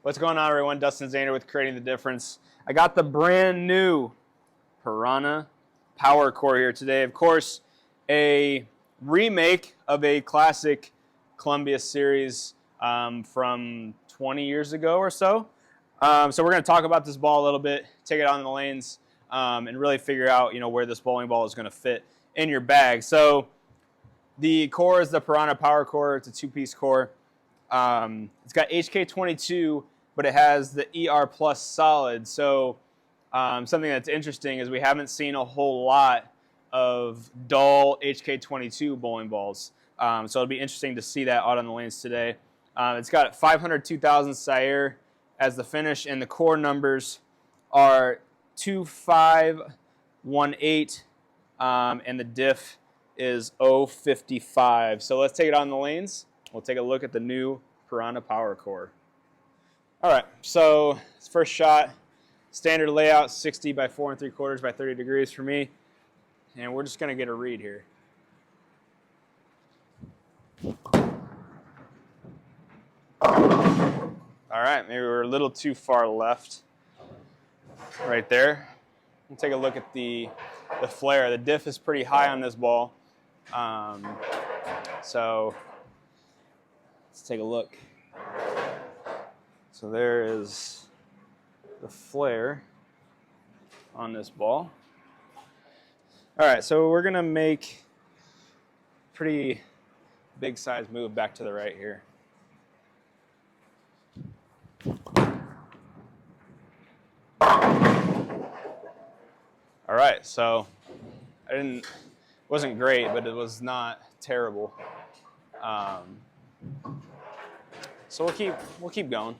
What's going on, everyone? Dustin Zander with Creating the Difference. I got the brand new Piranha PowerCor here today. Of course, a remake of a classic Columbia series from 20 years ago or so. So we're going to talk about this ball a little bit, take it out in the lanes, and really figure out where this bowling ball is going to fit in your bag. So the core is the Piranha PowerCor. It's a two-piece core. It's got HK22, but it has the ER Plus solid. So something that's interesting is we haven't seen a whole lot of dull HK22 bowling balls. So it'll be interesting to see that out on the lanes today. It's got 502,000 Sire as the finish, and the core numbers are 2518, and the diff is 055. So let's take it on the lanes. We'll take a look at the new Piranha PowerCor. All right, so first shot, standard layout, 60 by 4 3/4 by 30 degrees for me. And we're just gonna get a read here. All right, maybe we're a little too far left right there. We'll take a look at the flare. The diff is pretty high on this ball. So let's take a look. So there is the flare on this ball. All right, so we're gonna make a pretty big size move back to the right here. All right, so wasn't great, but it was not terrible. So we'll keep going.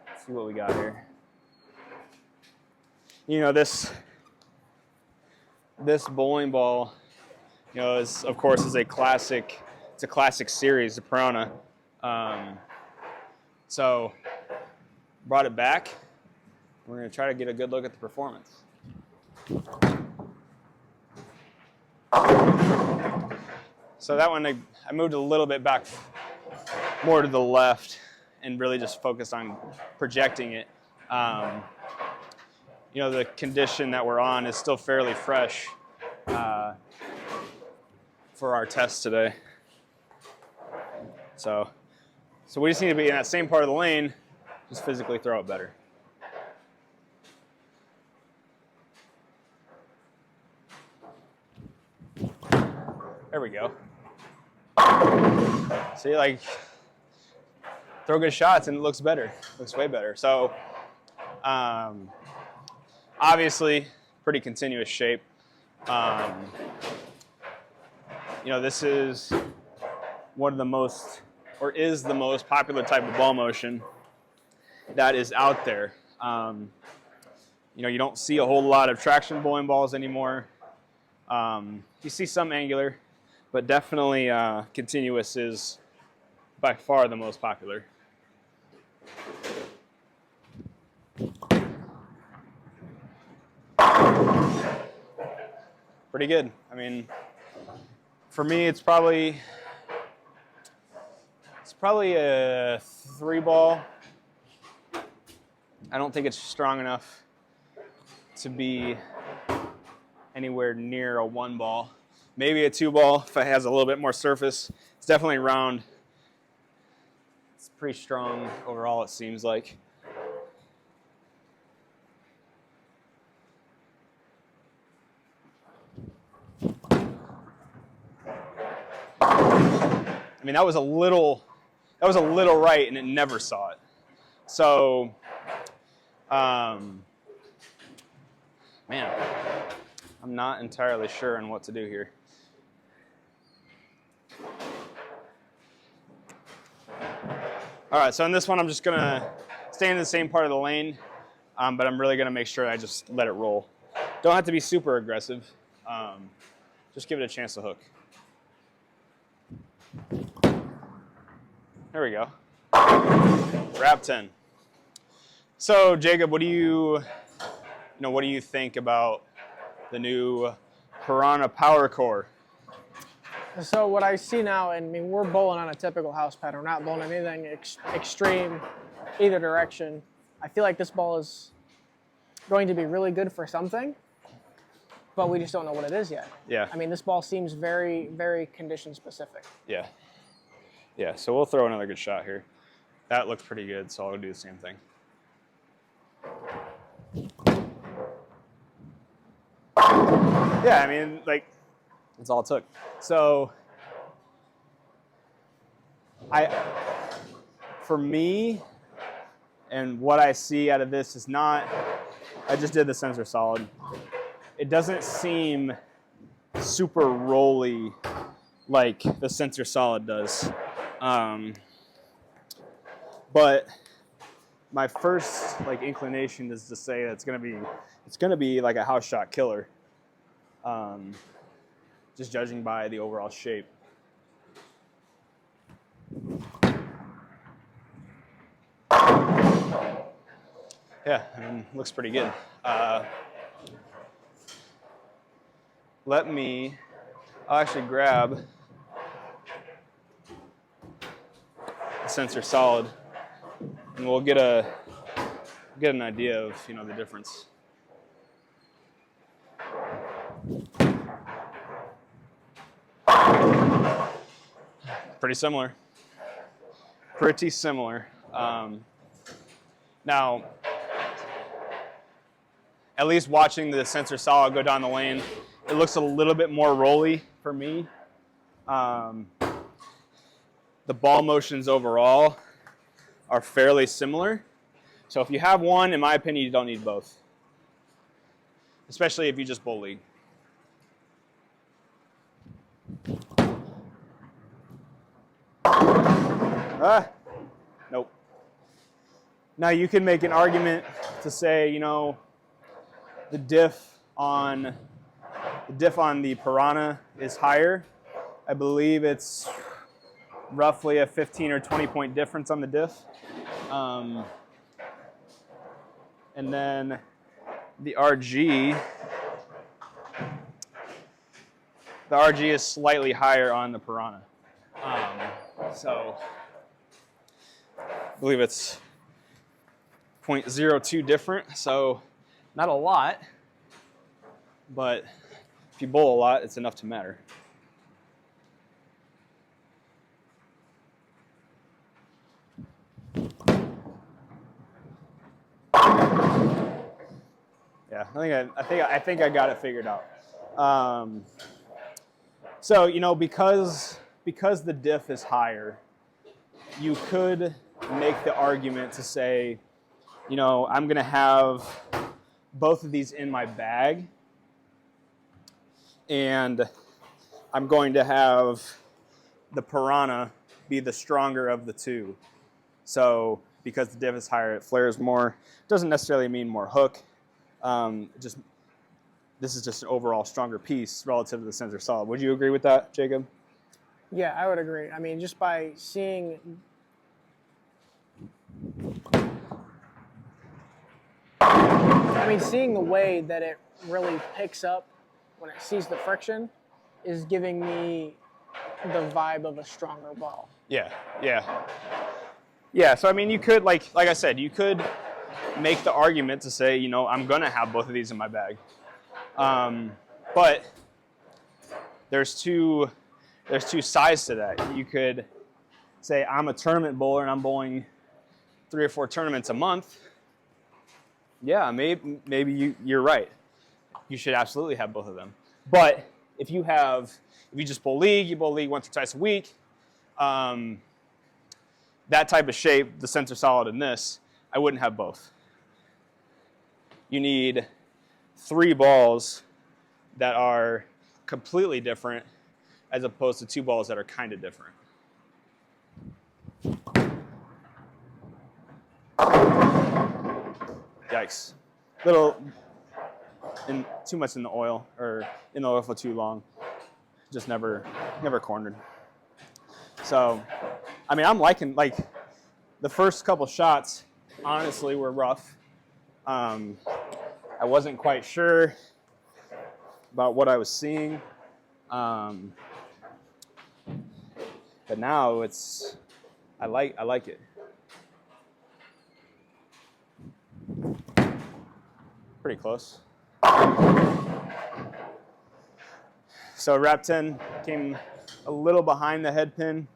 Let's see what we got here. This bowling ball, is of course is a classic. It's a classic series, the Piranha. So brought it back. We're gonna try to get a good look at the performance. So that one, I moved a little bit back more to the left and really just focused on projecting it. The condition that we're on is still fairly fresh for our test today. So we just need to be in that same part of the lane, just physically throw it better. There we go. See, throw good shots and it looks better. Looks way better. So, obviously, pretty continuous shape. This is one of the most, or is the most popular type of ball motion that is out there. You don't see a whole lot of traction bowling balls anymore. You see some angular, but definitely continuous is by far the most popular. Pretty good. I mean, for me, it's probably a 3-ball. I don't think it's strong enough to be anywhere near a 1-ball. Maybe a 2-ball if it has a little bit more surface. It's definitely round. It's pretty strong overall, it seems like. I mean, that was a little right, and it never saw it. So, man, I'm not entirely sure on what to do here. All right, so in this one, I'm just gonna stay in the same part of the lane, but I'm really gonna make sure I just let it roll. Don't have to be super aggressive. Just give it a chance to hook. There we go. Wrap 10. So Jacob, what do you think about the new Piranha PowerCor? So what I see now, and I mean, we're bowling on a typical house pattern. We're not bowling anything extreme either direction. I feel like this ball is going to be really good for something, but we just don't know what it is yet. Yeah. I mean, this ball seems very, very condition specific. Yeah. Yeah, so we'll throw another good shot here. That looks pretty good, so I'll do the same thing. Yeah, I mean, like, that's all it took. So, for me, and what I see out of this is not, I just did the sensor solid. It doesn't seem super rolly like the sensor solid does. But my first like inclination is to say that it's gonna be like a house shot killer. Just judging by the overall shape. Yeah, I mean, looks pretty good. I'll actually grab the sensor solid, and we'll get an idea of the difference. Pretty similar. Pretty similar. Now, at least watching the sensor solid go down the lane, it looks a little bit more rolly for me. The ball motions overall are fairly similar. So if you have one, in my opinion, you don't need both. Especially if you just bowl league. Nope. Now you can make an argument to say, the diff on the Piranha is higher. I believe it's roughly a 15 or 20 point difference on the diff. And then the RG is slightly higher on the Piranha. So I believe it's 0.02 different, so not a lot, but if you bowl a lot, it's enough to matter. Yeah, I think I got it figured out. So because the diff is higher, you could make the argument to say, I'm going to have both of these in my bag, and I'm going to have the Piranha be the stronger of the two. So because the diff is higher, it flares more. Doesn't necessarily mean more hook. This is just an overall stronger piece relative to the sensor solid. Would you agree with that, Jacob? Yeah, I would agree. I mean, just by seeing the way that it really picks up when it sees the friction is giving me the vibe of a stronger ball. Yeah. So I mean, you could like I said, you could make the argument to say, I'm gonna have both of these in my bag, but there's two sides to that. You could say I'm a tournament bowler and I'm bowling 3 or 4 tournaments a month. Yeah, maybe you're right. You should absolutely have both of them. But if you just bowl league, you bowl league once or twice a week, that type of shape, the sensor solid in this, I wouldn't have both. You need 3 balls that are completely different as opposed to 2 balls that are kind of different. Yikes. Too much in the oil, or in the oil for too long. Just never cornered. So, I mean, I'm liking, the first couple shots, honestly, were rough. I wasn't quite sure about what I was seeing. But now I like it. Pretty close. So wrap 10 came a little behind the head pin,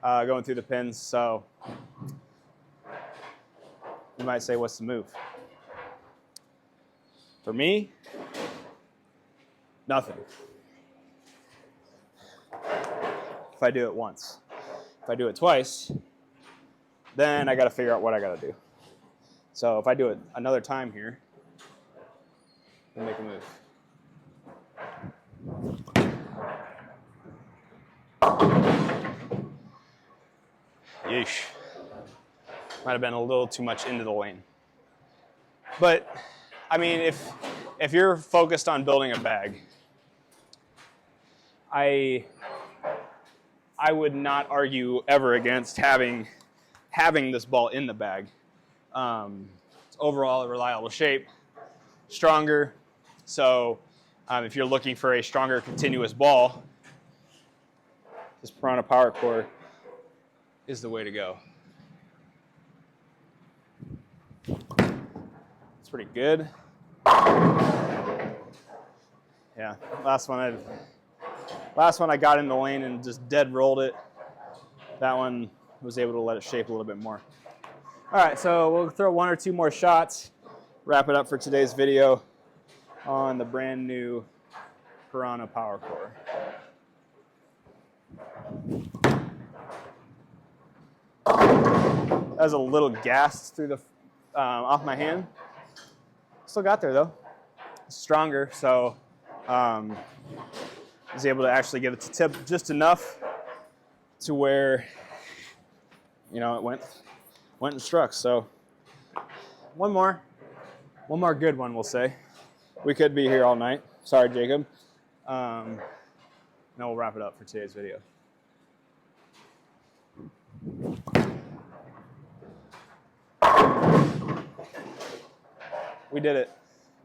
going through the pins. So you might say, what's the move? For me, nothing. If I do it once. If I do it twice, then I got to figure out what I got to do. So if I do it another time here, we'll make a move. Yeesh. Might have been a little too much into the lane. But, I mean, if you're focused on building a bag, I would not argue ever against having this ball in the bag. It's overall a reliable shape, stronger. So if you're looking for a stronger continuous ball, this Piranha PowerCor is the way to go. It's pretty good. Yeah, last one I got in the lane and just dead rolled it. That one was able to let it shape a little bit more. All right, so we'll throw one or two more shots, wrap it up for today's video on the brand new Piranha PowerCor. That was a little gassed through the off my hand. Still got there though. It's stronger, so I was able to actually get it to tip just enough to where, you know, it went and struck. So one more good one, we'll say. We could be here all night. Sorry, Jacob. Now we'll wrap it up for today's video. We did it.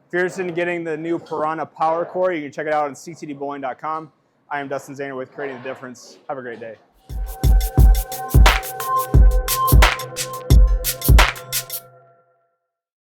If you're interested in getting the new Piranha PowerCor, you can check it out on ctdbowling.com. I am Dustin Zahner with Creating the Difference. Have a great day.